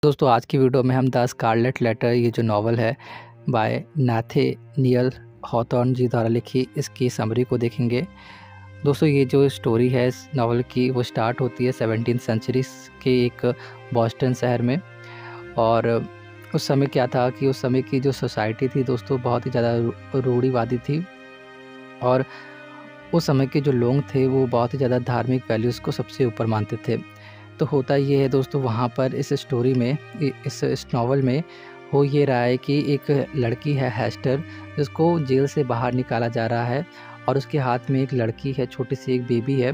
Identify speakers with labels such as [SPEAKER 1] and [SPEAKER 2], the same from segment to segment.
[SPEAKER 1] दोस्तों आज की वीडियो में हम द स्कारलेट लेटर ये जो नावल है बाय नाथानिएल हॉथॉर्न जी द्वारा लिखी इसकी समरी को देखेंगे। दोस्तों ये जो स्टोरी है इस नावल की वो स्टार्ट होती है 17th सेंचुरी के एक बॉस्टन शहर में। और उस समय क्या था कि उस समय की जो सोसाइटी थी दोस्तों बहुत ही ज़्यादा रूढ़िवादी थी और उस समय के जो लोग थे वो बहुत ही ज़्यादा धार्मिक वैल्यूज़ को सबसे ऊपर मानते थे। तो होता ये है दोस्तों वहाँ पर इस स्टोरी में इस नावल में हो ये रहा है कि एक लड़की है हेस्टर जिसको जेल से बाहर निकाला जा रहा है और उसके हाथ में एक लड़की है, छोटी सी एक बेबी है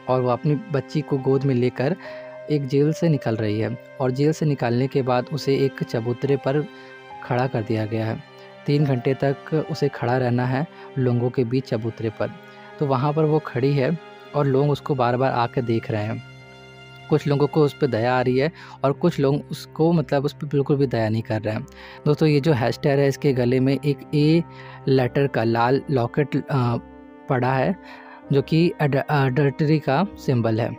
[SPEAKER 1] और वो अपनी बच्ची को गोद में लेकर एक जेल से निकल रही है। और जेल से निकालने के बाद उसे एक चबूतरे पर खड़ा कर दिया गया है। 3 घंटे तक उसे खड़ा रहना है लोगों के बीच चबूतरे पर। तो वहाँ पर वो खड़ी है और लोग उसको बार बार आकर देख रहे हैं। कुछ लोगों को उस पर दया आ रही है और कुछ लोग उसको उस पर बिल्कुल भी दया नहीं कर रहे हैं। दोस्तों ये जो हेस्टर है इसके गले में एक ए लेटर का लाल लॉकेट पड़ा है जो कि अडल्टरी का सिंबल है।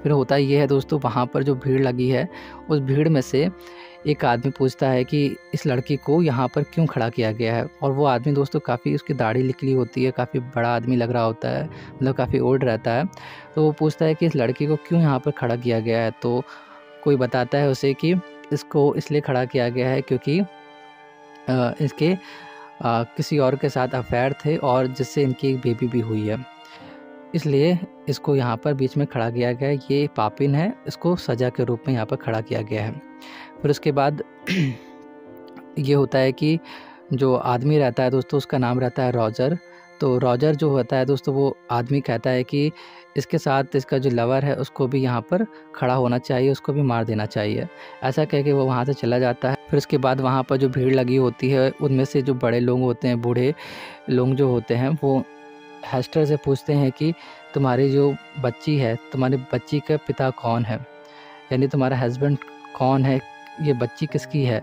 [SPEAKER 1] फिर होता ये है दोस्तों वहाँ पर जो भीड़ लगी है उस भीड़ में से एक आदमी पूछता है कि इस लड़की को यहाँ पर क्यों खड़ा किया गया है। और वो आदमी दोस्तों काफ़ी उसकी दाढ़ी निकली होती है, काफ़ी बड़ा आदमी लग रहा होता है, मतलब काफ़ी ओल्ड रहता है। तो वो पूछता है कि इस लड़की को क्यों यहाँ पर खड़ा किया गया है। तो कोई बताता है उसे कि इसको इसलिए खड़ा किया गया है क्योंकि इसके किसी और के साथ अफेयर थे और जिससे इनकी एक बेबी भी हुई है, इसलिए इसको यहाँ पर बीच में खड़ा किया गया है। ये पापिन है, इसको सज़ा के रूप में यहाँ पर खड़ा किया गया है। फिर उसके बाद ये होता है कि जो आदमी रहता है दोस्तों उसका नाम रहता है रॉजर। तो रॉजर जो होता है दोस्तों वो आदमी कहता है कि इसके साथ इसका जो लवर है उसको भी यहाँ पर खड़ा होना चाहिए, उसको भी मार देना चाहिए। ऐसा कह के वो वहाँ से चला जाता है। फिर उसके बाद वहाँ पर जो भीड़ लगी होती है उनमें से जो बड़े लोग होते हैं, बूढ़े लोग जो होते हैं, वो हेस्टर से पूछते हैं कि तुम्हारी जो बच्ची है, तुम्हारी बच्ची का पिता कौन है, यानी तुम्हारा हस्बैंड कौन है, ये बच्ची किसकी है।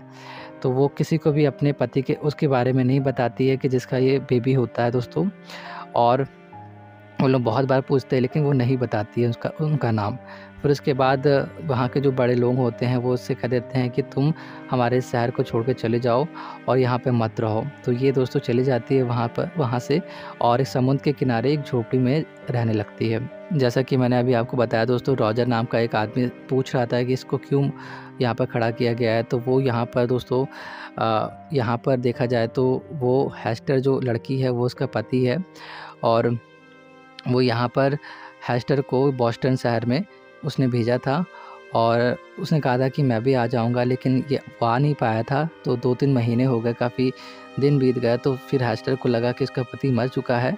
[SPEAKER 1] तो वो किसी को भी अपने पति के उसके बारे में नहीं बताती है कि जिसका ये बेबी होता है दोस्तों। और वो लोग बहुत बार पूछते हैं लेकिन वो नहीं बताती है उनका नाम। फिर उसके बाद वहाँ के जो बड़े लोग होते हैं वो उससे कह देते हैं कि तुम हमारे शहर को छोड़ के चले जाओ और यहाँ पे मत रहो। तो ये दोस्तों चली जाती है वहाँ से और एक समुद्र के किनारे एक झोपड़ी में रहने लगती है। जैसा कि मैंने अभी आपको बताया दोस्तों, रॉजर नाम का एक आदमी पूछ रहा था कि इसको क्यों यहाँ पर खड़ा किया गया है। तो वो यहाँ पर दोस्तों यहाँ पर देखा जाए तो वो हेस्टर जो लड़की है वो उसका पति है और वो यहाँ पर हेस्टर को बॉस्टन शहर में उसने भेजा था और उसने कहा था कि मैं भी आ जाऊँगा, लेकिन ये वो आ नहीं पाया था। तो 2-3 महीने हो गए, काफ़ी दिन बीत गए। तो फिर हेस्टर को लगा कि इसका पति मर चुका है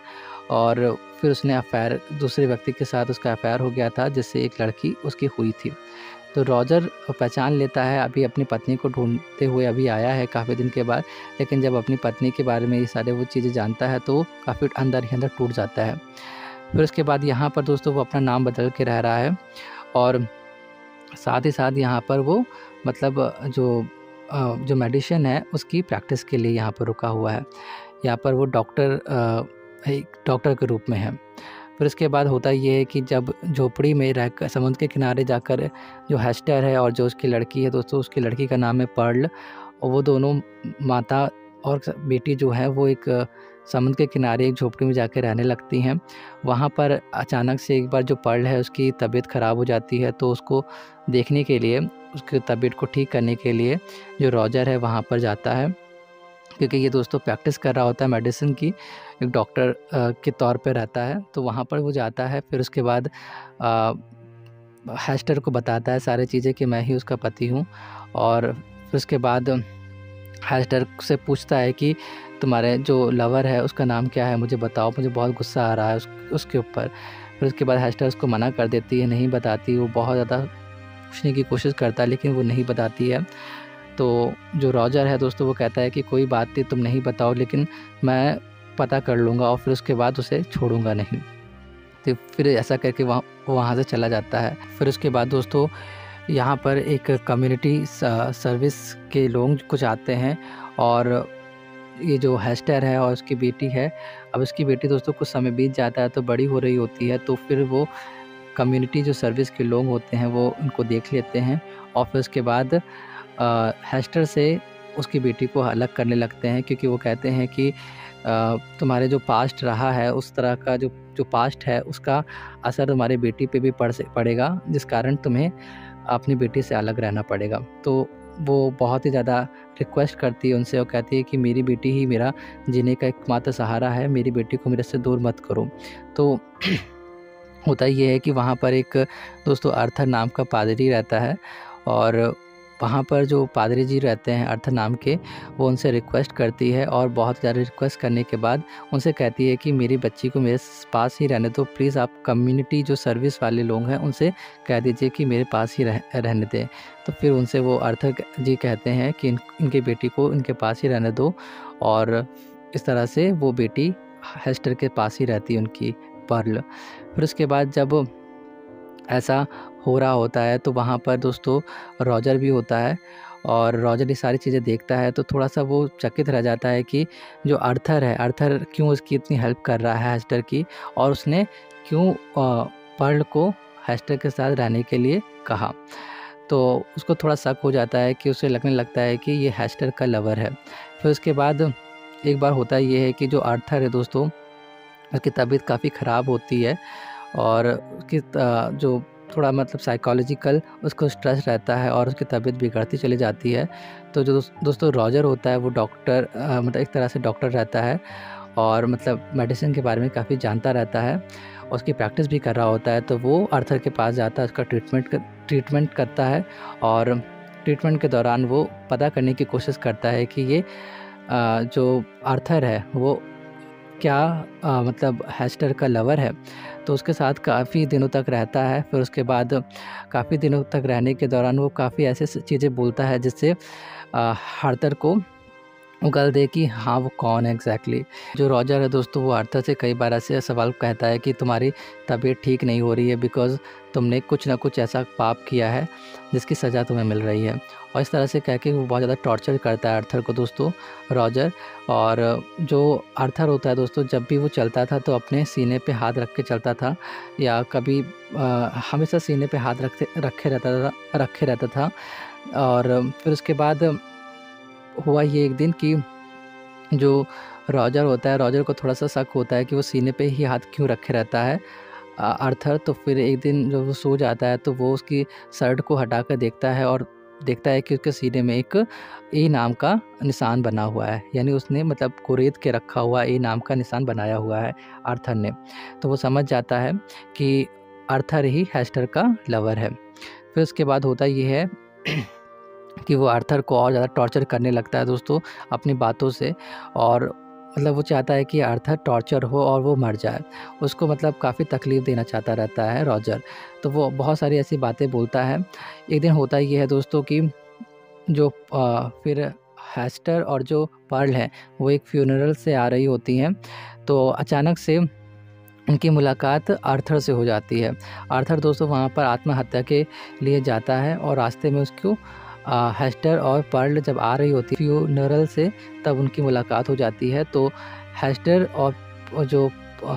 [SPEAKER 1] और फिर उसने अफेयर दूसरे व्यक्ति के साथ उसका अफेयर हो गया था जिससे एक लड़की उसकी हुई थी। तो रॉजर पहचान लेता है, अभी अपनी पत्नी को ढूंढते हुए अभी आया है काफ़ी दिन के बाद, लेकिन जब अपनी पत्नी के बारे में ये सारे वो चीज़ें जानता है तो काफ़ी अंदर ही अंदर टूट जाता है। फिर उसके बाद यहाँ पर दोस्तों वो अपना नाम बदल के रह रहा है और साथ ही साथ यहाँ पर वो जो मेडिसिन है उसकी प्रैक्टिस के लिए यहाँ पर रुका हुआ है। यहाँ पर वो एक डॉक्टर के रूप में है। फिर उसके बाद होता ये है कि जब झोपड़ी में रहकर समुद्र के किनारे जाकर जो हेस्टर है और जो उसकी लड़की है दोस्तों, उसकी लड़की का नाम है पर्ल, और वो दोनों माता और बेटी जो है वो एक समुद्र के किनारे एक झोपड़ी में जाकर रहने लगती हैं। वहाँ पर अचानक से एक बार जो पर्ल है उसकी तबीयत ख़राब हो जाती है। तो उसको देखने के लिए, उसकी तबीयत को ठीक करने के लिए जो रॉजर है वहाँ पर जाता है, क्योंकि ये दोस्तों प्रैक्टिस कर रहा होता है मेडिसिन की, एक डॉक्टर के तौर पे रहता है। तो वहाँ पर वो जाता है। फिर उसके बाद हेस्टर को बताता है सारी चीज़ें कि मैं ही उसका पति हूँ। और फिर उसके बाद हेस्टर से पूछता है कि तुम्हारे जो लवर है उसका नाम क्या है, मुझे बताओ, मुझे बहुत गुस्सा आ रहा है उसके ऊपर। फिर उसके बाद हेस्टर उसको मना कर देती है, नहीं बताती। वो बहुत ज़्यादा पूछने की कोशिश करता है लेकिन वो नहीं बताती है। तो जो रॉजर है दोस्तों वो कहता है कि कोई बात नहीं, तुम नहीं बताओ, लेकिन मैं पता कर लूँगा और फिर उसके बाद उसे छोड़ूंगा नहीं। तो फिर ऐसा करके वहाँ से चला जाता है। फिर उसके बाद दोस्तों यहाँ पर एक कम्युनिटी सर्विस के लोग कुछ आते हैं और ये जो हेस्टर है और उसकी बेटी है, अब उसकी बेटी दोस्तों कुछ समय बीत जाता है तो बड़ी हो रही होती है। तो फिर वो कम्युनिटी जो सर्विस के लोग होते हैं वो उनको देख लेते हैं और फिर उसके बाद हेस्टर से उसकी बेटी को अलग करने लगते हैं, क्योंकि वो कहते हैं कि तुम्हारे जो पास्ट रहा है उस तरह का जो पास्ट है उसका असर तुम्हारी बेटी पे भी पड़ेगा, जिस कारण तुम्हें अपनी बेटी से अलग रहना पड़ेगा। तो वो बहुत ही ज़्यादा रिक्वेस्ट करती है उनसे और कहती है कि मेरी बेटी ही मेरा जीने का एकमात्र सहारा है, मेरी बेटी को मेरे से दूर मत करो। तो होता ये है कि वहाँ पर एक दोस्तों आर्थर नाम का पादरी रहता है, और वहाँ पर जो पादरी जी रहते हैं आर्थर नाम के, वो उनसे रिक्वेस्ट करती है और बहुत ज़्यादा रिक्वेस्ट करने के बाद उनसे कहती है कि मेरी बच्ची को मेरे पास ही रहने दो, प्लीज़ आप कम्युनिटी जो सर्विस वाले लोग हैं उनसे कह दीजिए कि मेरे पास ही रहने दें। तो फिर उनसे वो आर्थर जी कहते हैं कि इनकी बेटी को इनके पास ही रहने दो, और इस तरह से वो बेटी हेस्टर के पास ही रहती है, उनकी पर्ल। फिर उसके बाद जब ऐसा हो रहा होता है तो वहाँ पर दोस्तों रॉजर भी होता है, और रॉजर ये सारी चीज़ें देखता है तो थोड़ा-सा वो चकित रह जाता है कि जो आर्थर है, आर्थर क्यों उसकी इतनी हेल्प कर रहा है हेस्टर की, और उसने क्यों पर्ल को हेस्टर के साथ रहने के लिए कहा। तो उसको थोड़ा शक हो जाता है कि उसे लगने लगता है कि ये हेस्टर का लवर है। फिर उसके बाद एक बार होता ये है कि जो आर्थर है दोस्तों, उसकी तबीयत काफ़ी ख़राब होती है, और उसकी जो थोड़ा मतलब साइकोलॉजिकल उसको स्ट्रेस रहता है और उसकी तबीयत बिगड़ती चली जाती है। तो जो दोस्तों रॉजर होता है वो डॉक्टर मतलब एक तरह से डॉक्टर रहता है, और मतलब मेडिसिन के बारे में काफ़ी जानता रहता है, और उसकी प्रैक्टिस भी कर रहा होता है। तो वो आर्थर के पास जाता है, उसका ट्रीटमेंट करता है, और ट्रीटमेंट के दौरान वो पता करने की कोशिश करता है कि ये जो आर्थर है वो क्या मतलब हेस्टर का लवर है। तो उसके साथ काफ़ी दिनों तक रहता है। फिर उसके बाद काफ़ी दिनों तक रहने के दौरान वो काफ़ी ऐसे चीज़ें बोलता है जिससे आर्थर को उगल दे कि हाँ, वो कौन है एग्जैक्टली। जो रॉजर है दोस्तों, वो आर्थर से कई बार ऐसे सवाल कहता है कि तुम्हारी तबीयत ठीक नहीं हो रही है बिकॉज़ तुमने कुछ ना कुछ ऐसा पाप किया है जिसकी सज़ा तुम्हें मिल रही है। और इस तरह से कह के वो बहुत ज़्यादा टॉर्चर करता है आर्थर को दोस्तों, रॉजर। और जो आर्थर होता है दोस्तों, जब भी वो चलता था तो अपने सीने पे हाथ रख के चलता था, या कभी हमेशा सीने पे हाथ रखे रहता था। और फिर उसके बाद हुआ ये एक दिन कि जो रॉजर होता है, रॉजर को थोड़ा-सा शक होता है कि वो सीने पे ही हाथ क्यों रखे रहता है आर्थर। तो फिर एक दिन जब वो सो जाता है तो वो उसकी शर्ट को हटा कर देखता है, और देखता है कि उसके सीने में एक ए नाम का निशान बना हुआ है, यानी उसने मतलब कुरेद के रखा हुआ ए नाम का निशान बनाया हुआ है आर्थर ने। तो वो समझ जाता है कि आर्थर ही हेस्टर का लवर है। फिर उसके बाद होता ये है कि वो आर्थर को और ज़्यादा टॉर्चर करने लगता है दोस्तों अपनी बातों से, और मतलब वो चाहता है कि आर्थर टॉर्चर हो और वो मर जाए। उसको मतलब काफ़ी तकलीफ़ देना चाहता रहता है रॉजर। तो वो बहुत सारी ऐसी बातें बोलता है। एक दिन होता ये है दोस्तों कि जो फिर हेस्टर और जो पर्ल है वो एक फ्यूनरल से आ रही होती हैं। तो अचानक से उनकी मुलाकात आर्थर से हो जाती है। आर्थर दोस्तों वहाँ पर आत्महत्या के लिए जाता है, और रास्ते में उसको हेस्टर और पर्ल जब आ रही होती है फ्यूनरल से, तब उनकी मुलाकात हो जाती है। तो हेस्टर और जो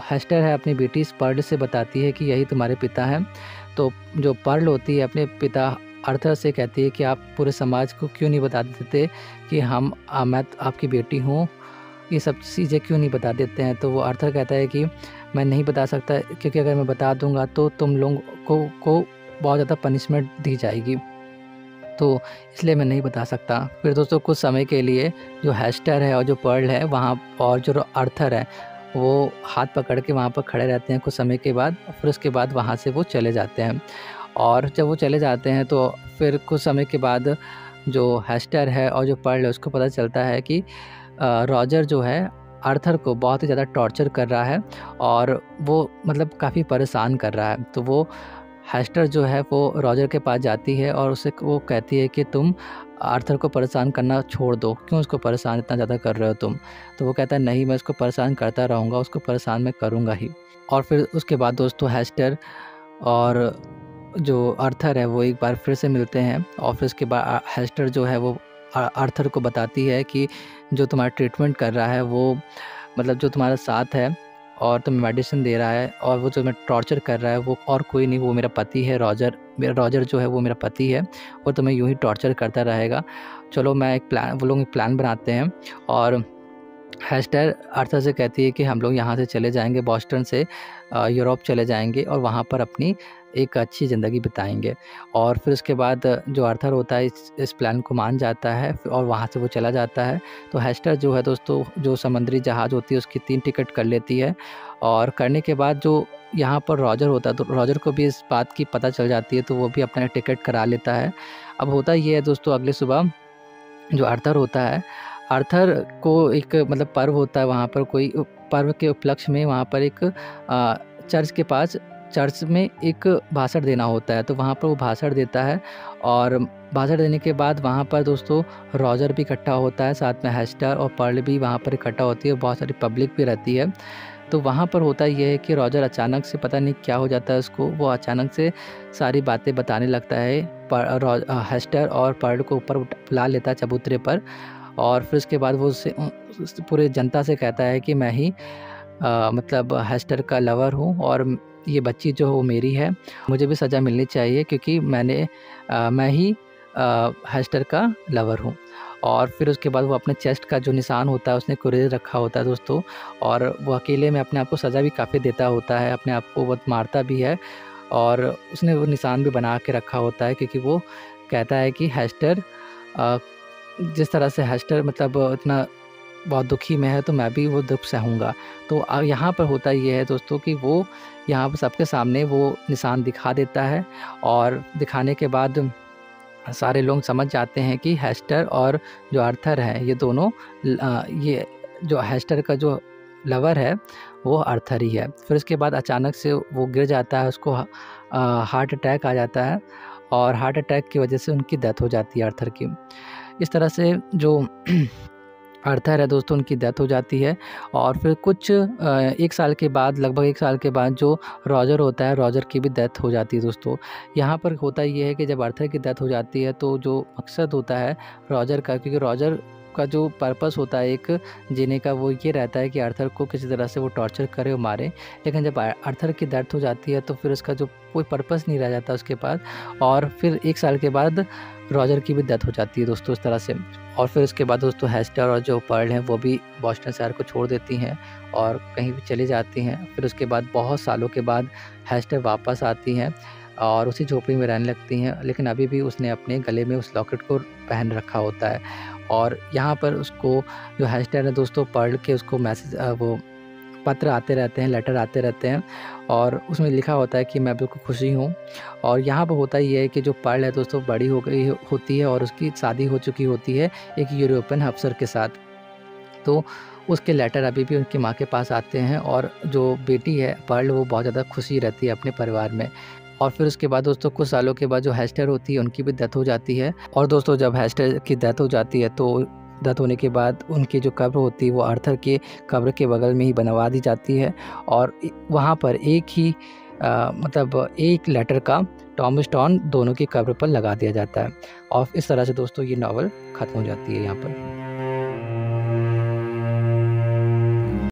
[SPEAKER 1] हेस्टर है अपनी बेटी पर्ल से बताती है कि यही तुम्हारे पिता हैं। तो जो पर्ल होती है अपने पिता आर्थर से कहती है कि आप पूरे समाज को क्यों नहीं बता देते कि मैं आपकी बेटी हूँ, ये सब चीज़ें क्यों नहीं बता देते हैं। तो वो आर्थर कहता है कि मैं नहीं बता सकता, क्योंकि अगर मैं बता दूंगा तो तुम लोगों को बहुत ज़्यादा पनिशमेंट दी जाएगी, तो इसलिए मैं नहीं बता सकता। फिर दोस्तों कुछ समय के लिए जो हेस्टर है और जो पर्ल है वहाँ, और जो आर्थर है वो हाथ पकड़ के वहाँ पर खड़े रहते हैं कुछ समय के बाद। फिर उसके बाद वहाँ से वो चले जाते हैं, और जब वो चले जाते हैं तो फिर कुछ समय के बाद जो हेस्टर है और जो पर्ल है उसको पता चलता है कि रॉजर जो है आर्थर को बहुत ही ज़्यादा टॉर्चर कर रहा है, और वो मतलब काफ़ी परेशान कर रहा है। तो वो हेस्टर जो है वो रॉजर के पास जाती है और उसे वो कहती है कि तुम आर्थर को परेशान करना छोड़ दो, क्यों उसको परेशान इतना ज़्यादा कर रहे हो तुम। तो वो कहता है नहीं, मैं उसको परेशान करता रहूँगा, उसको परेशान मैं करूँगा ही। और फिर उसके बाद दोस्तों हेस्टर और जो आर्थर है वो एक बार फिर से मिलते हैं, और फिर उसके बाद हेस्टर जो है वो आर्थर को बताती है कि जो तुम्हारा ट्रीटमेंट कर रहा है वो मतलब जो तुम्हारा साथ है और तुम्हें मेडिसिन दे रहा है, और वो जो मैं टॉर्चर कर रहा है वो और कोई नहीं, वो मेरा पति है रॉजर। रॉजर जो है वो मेरा पति है, वो तुम्हें यूँ ही टॉर्चर करता रहेगा। चलो मैं एक प्लान, वो लोग एक प्लान बनाते हैं, और हेस्टर आर्थर से कहती है कि हम लोग यहाँ से चले जाएंगे, बॉस्टन से यूरोप चले जाएंगे और वहाँ पर अपनी एक अच्छी ज़िंदगी बिताएंगे। और फिर उसके बाद जो आर्थर होता है इस प्लान को मान जाता है और वहाँ से वो चला जाता है। तो हेस्टर जो है दोस्तों, जो समुद्री जहाज़ होती है उसकी 3 टिकट कर लेती है, और करने के बाद जो यहाँ पर रॉजर होता है, तो रॉजर को भी इस बात की पता चल जाती है, तो वो भी अपना टिकट करा लेता है। अब होता ये है दोस्तों, अगले सुबह जो आर्थर होता है, आर्थर को एक मतलब पर्व होता है, वहाँ पर कोई पर्व के उपलक्ष्य में वहाँ पर एक चर्च के पास, चर्च में एक भाषण देना होता है। तो वहाँ पर वो भाषण देता है, और भाषण देने के बाद वहाँ पर दोस्तों रॉजर भी इकट्ठा होता है, साथ में हेस्टर और पर्ल भी वहाँ पर इकट्ठा होती है, बहुत सारी पब्लिक भी रहती है। तो वहाँ पर होता ये है कि रॉजर अचानक से पता नहीं क्या हो जाता है उसको, वो अचानक से सारी बातें बताने लगता है। हेस्टर और पर्ल को ऊपर बुला लेता है चबूतरे पर, और फिर उसके बाद वो उससे पूरे जनता से कहता है कि मैं ही मतलब हेस्टर का लवर हूँ, और ये बच्ची जो है वो मेरी है, मुझे भी सज़ा मिलनी चाहिए क्योंकि मैं ही हेस्टर का लवर हूँ। और फिर उसके बाद वो अपने चेस्ट का जो निशान होता है उसने कुरेद रखा होता है दोस्तों, और वो अकेले में अपने आप को सज़ा भी काफ़ी देता होता है, अपने आप को बहुत मारता भी है, और उसने वो निशान भी बना के रखा होता है क्योंकि वो कहता है कि हेस्टर जिस तरह से हेस्टर मतलब इतना बहुत दुखी में है, तो मैं भी वो दुख सहूँगा। तो यहाँ पर होता ये है दोस्तों कि वो यहाँ पर सबके सामने वो निशान दिखा देता है, और दिखाने के बाद सारे लोग समझ जाते हैं कि हेस्टर और जो आर्थर है ये दोनों ये जो हेस्टर का जो लवर है वो आर्थर ही है। फिर उसके बाद अचानक से वो गिर जाता है, उसको हार्ट अटैक आ जाता है, और हार्ट अटैक की वजह से उनकी डेथ हो जाती है आर्थर की। इस तरह से जो आर्थर है दोस्तों उनकी डेथ हो जाती है। और फिर कुछ 1 साल के बाद, लगभग 1 साल के बाद जो रॉजर होता है, रॉजर की भी डेथ हो जाती है दोस्तों। यहाँ पर होता ये है कि जब आर्थर की डेथ हो जाती है तो जो मकसद होता है रॉजर का, क्योंकि रॉजर का जो पर्पस होता है एक जीने का, वो ये रहता है कि आर्थर को किसी तरह से वो टॉर्चर करे और मारे। लेकिन जब आर्थर की डेथ हो जाती है तो फिर उसका जो कोई पर्पस नहीं रह जाता उसके पास, और फिर 1 साल के बाद रॉजर की भी डेथ हो जाती है दोस्तों इस तरह से। और फिर उसके बाद दोस्तों हेस्टर और जो पर्ल हैं वो भी बॉस्टन शहर को छोड़ देती हैं और कहीं भी चली जाती हैं। फिर उसके बाद बहुत सालों के बाद हेस्टर वापस आती हैं और उसी झोपड़ी में रहने लगती हैं, लेकिन अभी भी उसने अपने गले में उस लॉकेट को पहन रखा होता है। और यहाँ पर उसको जो हेस्टर है दोस्तों, पर्ल के उसको मैसेज वो पत्र आते रहते हैं, लेटर आते रहते हैं, और उसमें लिखा होता है कि मैं बिल्कुल खुशी हूँ। और यहाँ पर होता ये है कि जो पर्ल है दोस्तों बड़ी हो गई होती है और उसकी शादी हो चुकी होती है एक यूरोपियन अफसर के साथ। तो उसके लेटर अभी भी उनकी माँ के पास आते हैं, और जो बेटी है पर्ल वो बहुत ज़्यादा खुशी रहती है अपने परिवार में। और फिर उसके बाद दोस्तों कुछ सालों के बाद जो हेस्टर होती है उनकी भी डेथ हो जाती है। और दोस्तों जब हेस्टर की डेथ हो जाती है तो डेथ होने के बाद उनकी जो कब्र होती है वो आर्थर के कब्र के बगल में ही बनवा दी जाती है, और वहाँ पर एक ही मतलब एक लेटर का टॉमस्टोन दोनों की कब्र पर लगा दिया जाता है। और इस तरह से दोस्तों ये नावल ख़त्म हो जाती है यहाँ पर।